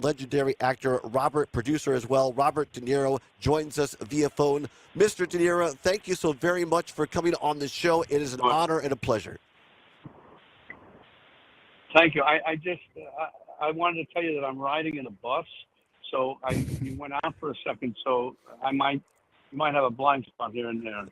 legendary actor, producer as well, Robert De Niro, joins us via phone. Mr. De Niro, thank you so very much for coming on the show. It is an Well, honor and a pleasure. thank you. I wanted to tell you that I'm riding in a bus, so you went out for a second, so you might have a blind spot here and there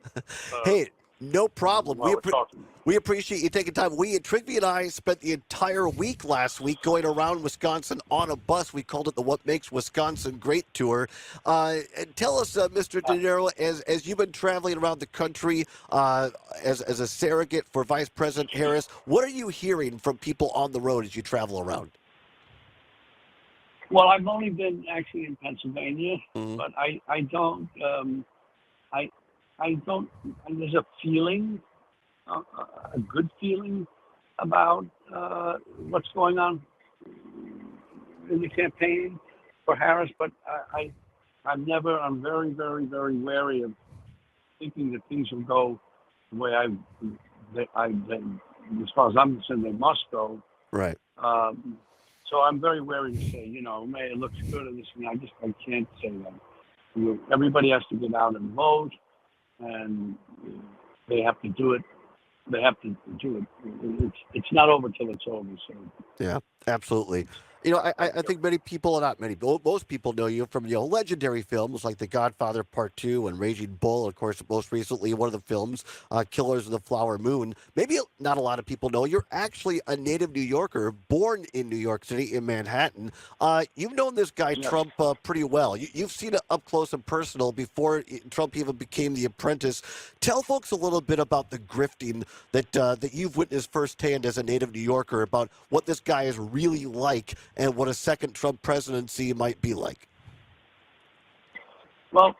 Hey, no problem. while we're talking. We appreciate you taking time. Trigby and I spent the entire week last week going around Wisconsin on a bus. We called it the What Makes Wisconsin Great Tour. And tell us, Mr. De Niro, as you've been traveling around the country as a surrogate for Vice President Harris, what are you hearing from people on the road as you travel around? Well, I've only been actually in Pennsylvania, Mm-hmm. but I don't I don't. There's a feeling, a good feeling about what's going on in the campaign for Harris, but I'm very, very, very wary of thinking that things will go the way as far as I'm concerned, they must go. Right. So I'm very wary to say, may it looks good or this and that. I can't say that. Everybody has to get out and vote, and they have to do it. They have to do it. It's not over till it's over. So Yeah, absolutely. I think many people, not many, most people know you from legendary films like The Godfather Part 2 and Raging Bull. Of course, most recently, one of the films, Killers of the Flower Moon. Maybe not a lot of people know you're actually a native New Yorker, born in New York City, in Manhattan. You've known this guy, yes. Trump, pretty well. You've seen it up close and personal before Trump even became the apprentice. Tell folks a little bit about the grifting that you've witnessed firsthand as a native New Yorker about what this guy is really like and what a second Trump presidency might be like. Well,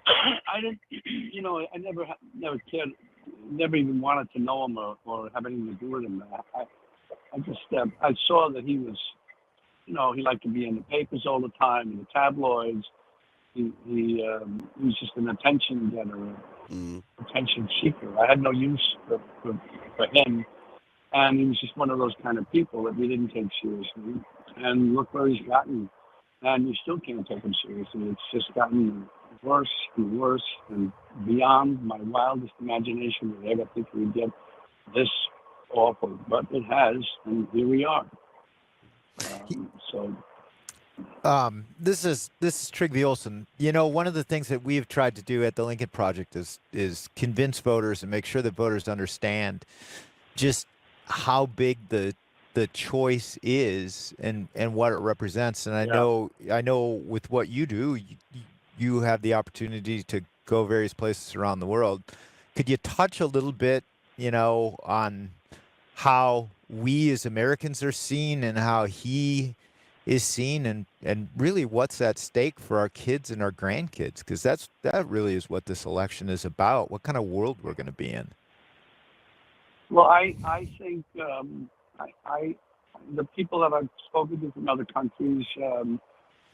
I didn't. I never cared, never even wanted to know him or have anything to do with him. I just I saw that he was, he liked to be in the papers all the time, in the tabloids. He was just an attention getter, attention seeker. I had no use for him, and he was just one of those kind of people that we didn't take seriously. And look where he's gotten, and you still can't take him seriously. It's just gotten worse and worse, and beyond my wildest imagination that I ever think we'd get this awful, but it has, and here we are. This is Trigby Olson. One of the things that we've tried to do at the Lincoln Project is convince voters and make sure that voters understand just how big the choice is and what it represents. And I know with what you do, you have the opportunity to go various places around the world. Could you touch a little bit, on how we as Americans are seen and how he is seen and really what's at stake for our kids and our grandkids? Because that really is what this election is about, what kind of world we're going to be in. Well, I think the people that I've spoken to from other countries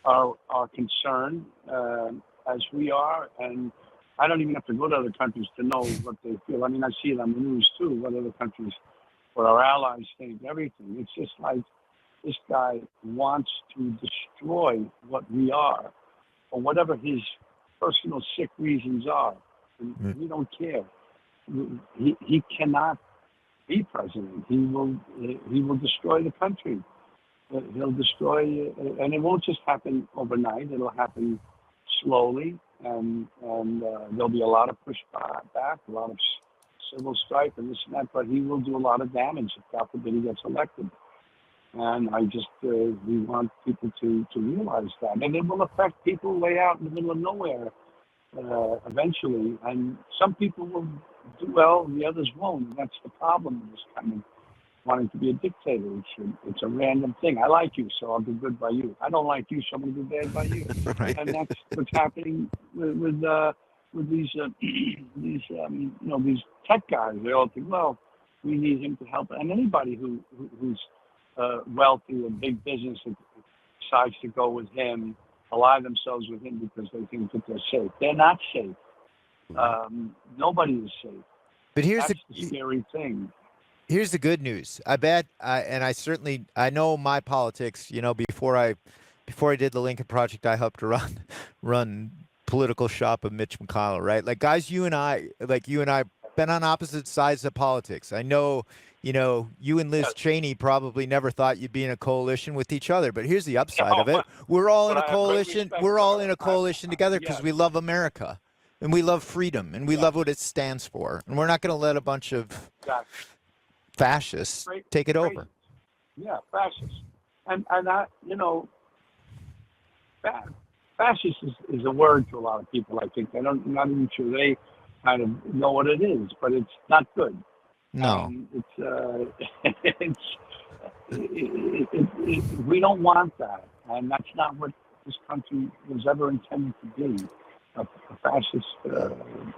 are concerned, as we are, and I don't even have to go to other countries to know what they feel. I mean, I see it on the news too, what other countries, what our allies think, everything. It's just like this guy wants to destroy what we are, or whatever his personal sick reasons are, and we don't care. He cannot be president. He will destroy the country. He'll destroy, and it won't just happen overnight. It'll happen slowly, and there'll be a lot of pushback, a lot of civil strife, and this and that. But he will do a lot of damage if God forbid he gets elected. And I just we want people to realize that, and it will affect people way out in the middle of nowhere eventually. And some people will do well, and the others won't. And that's the problem with this kind of wanting to be a dictator. It's a random thing. I like you, so I'll do good by you. I don't like you, so I'm going to do bad by you. Right. And that's what's happening with these these tech guys. They all think, well, we need him to help, and anybody who's wealthy and big business that decides to go with him, ally themselves with him because they think that they're safe. They're not safe. Nobody is safe. But That's the scary thing. Here's the good news. I bet, and I know my politics. Before I before I did the Lincoln Project, I helped to run political shop of Mitch McConnell, right? Like guys, you and I been on opposite sides of politics. I know, you and Liz Yes. Cheney probably never thought you'd be in a coalition with each other, but here's the upside of it. We're all in But a I have great coalition. respect We're for all her. in a coalition together because Yes. we love America and we love freedom and we Yes. love what it stands for. And we're not going to let a bunch of Exactly. fascists Great. take it Great. over. Yeah, fascist. And I, fascist is a word to a lot of people. I think not even sure they kind of know what it is, but it's not good. No. We don't want that, and that's not what this country was ever intended to be, a fascist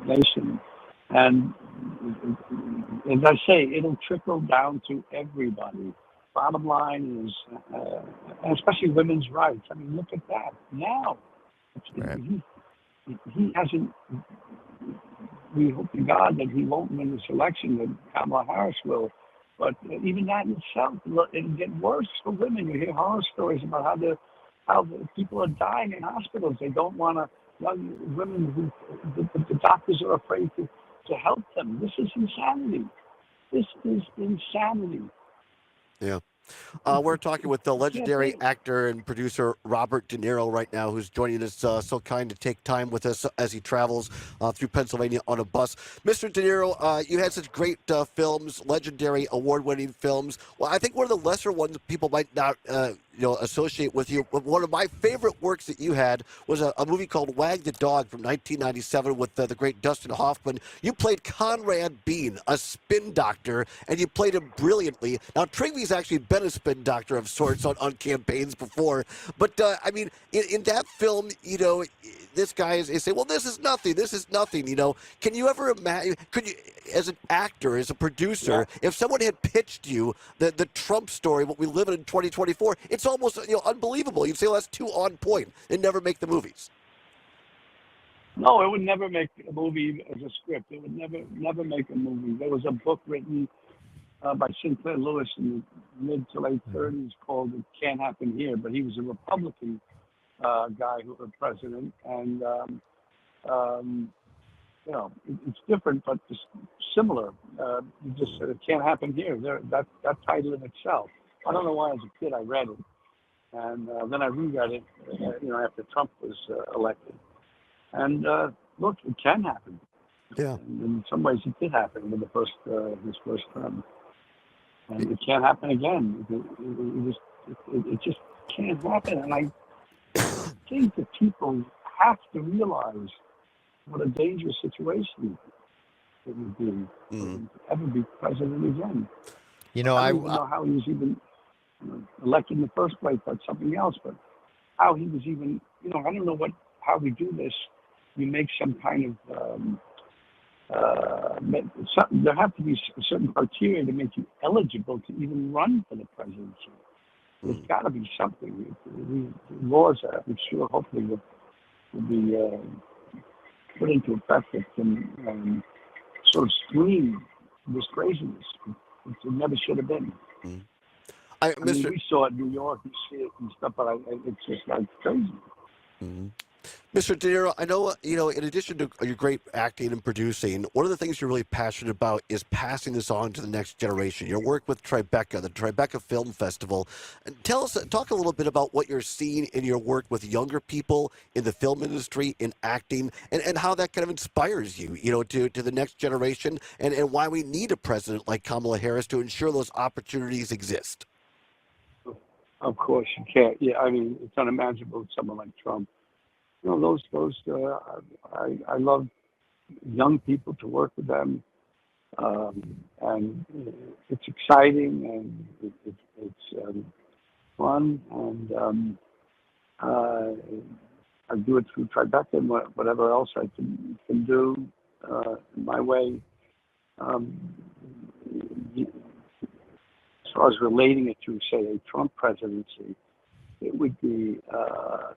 nation. And as I say, it'll trickle down to everybody. Bottom line is, and especially women's rights. I mean, look at that now. Right. He hasn't. We hope to God that he won't win this election, that Kamala Harris will. But even that in itself, it'll get worse for women. You hear horror stories about how the people are dying in hospitals. They don't want to. Women who the doctors are afraid to help them. This is insanity. This is insanity. Yeah. We're talking with the legendary actor and producer Robert De Niro right now, who's joining us, so kind to take time with us as he travels through Pennsylvania on a bus. Mr. De Niro, you had such great films, legendary award-winning films. Well, I think one of the lesser ones people might not associate with you. But one of my favorite works that you had was a movie called Wag the Dog from 1997 with the great Dustin Hoffman. You played Conrad Bean, a spin doctor, and you played him brilliantly. Now, Trigvy's actually been a spin doctor of sorts on campaigns before, but I mean, in that film, this guy is saying, well, this is nothing. Can you ever imagine, could you, as an actor, as a producer, if someone had pitched you the Trump story, what we live in 2024, it's almost unbelievable. You'd say, well, that's too on point, and never make the movies. No, it would never make a movie as a script. It would never make a movie. There was a book written by Sinclair Lewis in the mid to late 30s called "It Can't Happen Here," but he was a Republican guy who was president, and it's different, but just similar. You just said it can't happen here. That title in itself. I don't know why, as a kid, I read it, and then I reread it, after Trump was elected. And look, it can happen. Yeah. And in some ways, it did happen with his first term, and it can't happen again. It just can't happen. And I think that people have to realize what a dangerous situation it would be to ever be president again. I don't even know how he was even elected in the first place. That's something else. But how he was even, I don't know how we do this. You make some kind of there have to be a certain criteria to make you eligible to even run for the presidency. There's got to be something. The laws, I'm sure, hopefully will be put into effect that can sort of screen this craziness. It never should have been. I mean, we saw it in New York, we see it and stuff, but it's just like crazy. Mr. De Niro, I know, in addition to your great acting and producing, one of the things you're really passionate about is passing this on to the next generation. Your work with Tribeca, the Tribeca Film Festival. And talk a little bit about what you're seeing in your work with younger people in the film industry, in acting, and how that kind of inspires you, to the next generation, and why we need a president like Kamala Harris to ensure those opportunities exist. Of course you can't. Yeah, I mean, it's unimaginable with someone like Trump. I love young people, to work with them, and it's exciting and it's fun, and I do it through Tribeca and whatever else I can do in my way. As far as relating it to, say, a Trump presidency, it would be a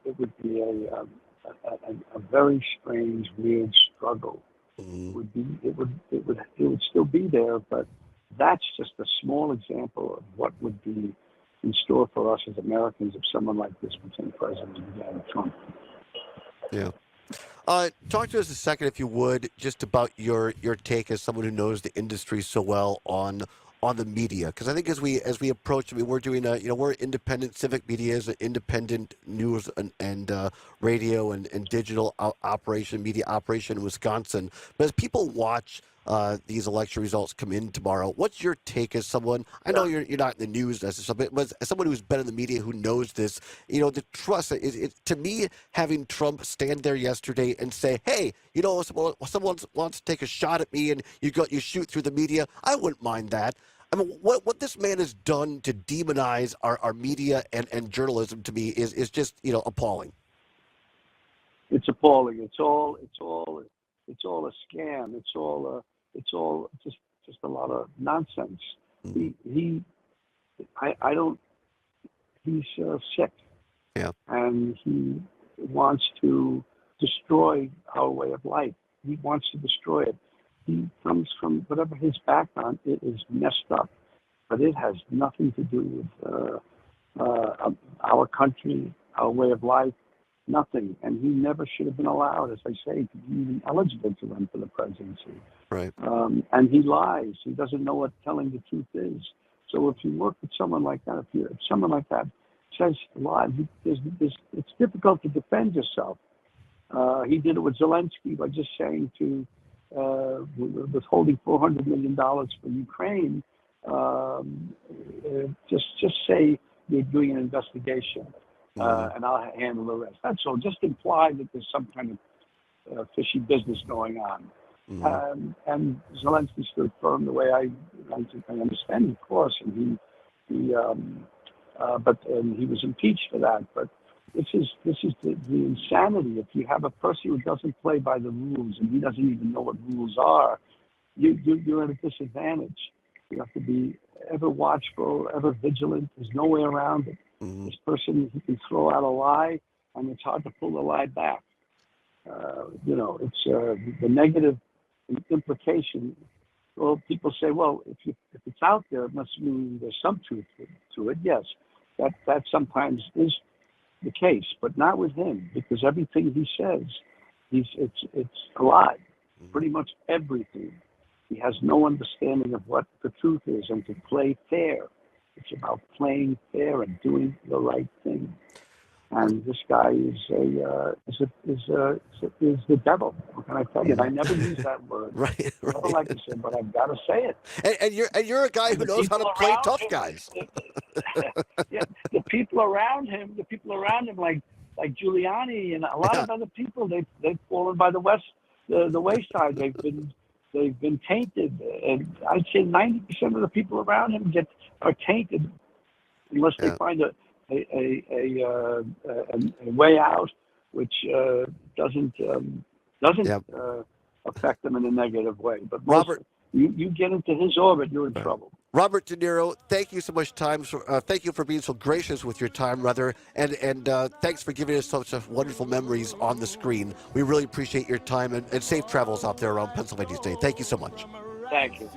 very strange, weird struggle. It would still be there, but that's just a small example of what would be in store for us as Americans if someone like this became president again, Trump. Yeah. Talk to us a second, if you would, just about your take as someone who knows the industry so well on the media, because I think as we approach, I mean, we're doing we're independent. Civic Media is an independent news and radio and digital media operation in Wisconsin. But as people watch these election results come in tomorrow, what's your take as someone? I know you're not in the news necessarily, but as someone who's been in the media who knows this, the trust. To me, having Trump stand there yesterday and say, "Hey, someone wants to take a shot at me," and you shoot through the media, I wouldn't mind that. I mean, what this man has done to demonize our media and journalism, to me, is just appalling. It's appalling. It's all a scam. It's all just a lot of nonsense. Mm-hmm. He's sick. Yeah. And he wants to destroy our way of life. He wants to destroy it. He comes from whatever his background, it is messed up, but it has nothing to do with our country, our way of life, nothing. And he never should have been allowed, as I say, to be even eligible to run for the presidency. Right. And he lies. He doesn't know what telling the truth is. So if you work with someone like that, if someone like that says lies, it's difficult to defend yourself. He did it with Zelensky by just saying withholding $400 million for Ukraine. Just say you're doing an investigation, and I'll handle the rest. That's all. Just imply that there's some kind of fishy business going on. Mm-hmm. And Zelensky stood firm the way I understand, of course, and he was impeached for that. But this is the insanity. If you have a person who doesn't play by the rules and he doesn't even know what rules are, you're at a disadvantage. You have to be ever watchful, ever vigilant. There's no way around it. Mm-hmm. This person, he can throw out a lie, and it's hard to pull the lie back. It's the negative implication. Well, people say, well, if it's out there, it must mean there's some truth to it. Yes, that sometimes is the case, but not with him, because everything he says, it's a lie. Pretty much everything. He has no understanding of what the truth is, and to play fair. It's about playing fair and doing the right thing. And this guy is the devil. What can I tell you? And I never use that word. Right. I don't like to say it, but I've got to say it. And you're a guy who knows how to play tough guys. Yeah, the people around him, like Giuliani and a lot of other people, they've fallen by the wayside. They've been tainted, and I'd say 90% of the people around him are tainted, unless they find a way out, which doesn't affect them in a negative way. But Robert, you get into his orbit, you're in trouble. Robert De Niro, thank you so much thank you for being so gracious with your time, and thanks for giving us such wonderful memories on the screen. We really appreciate your time, and safe travels out there around Pennsylvania State. Thank you so much. Thank you.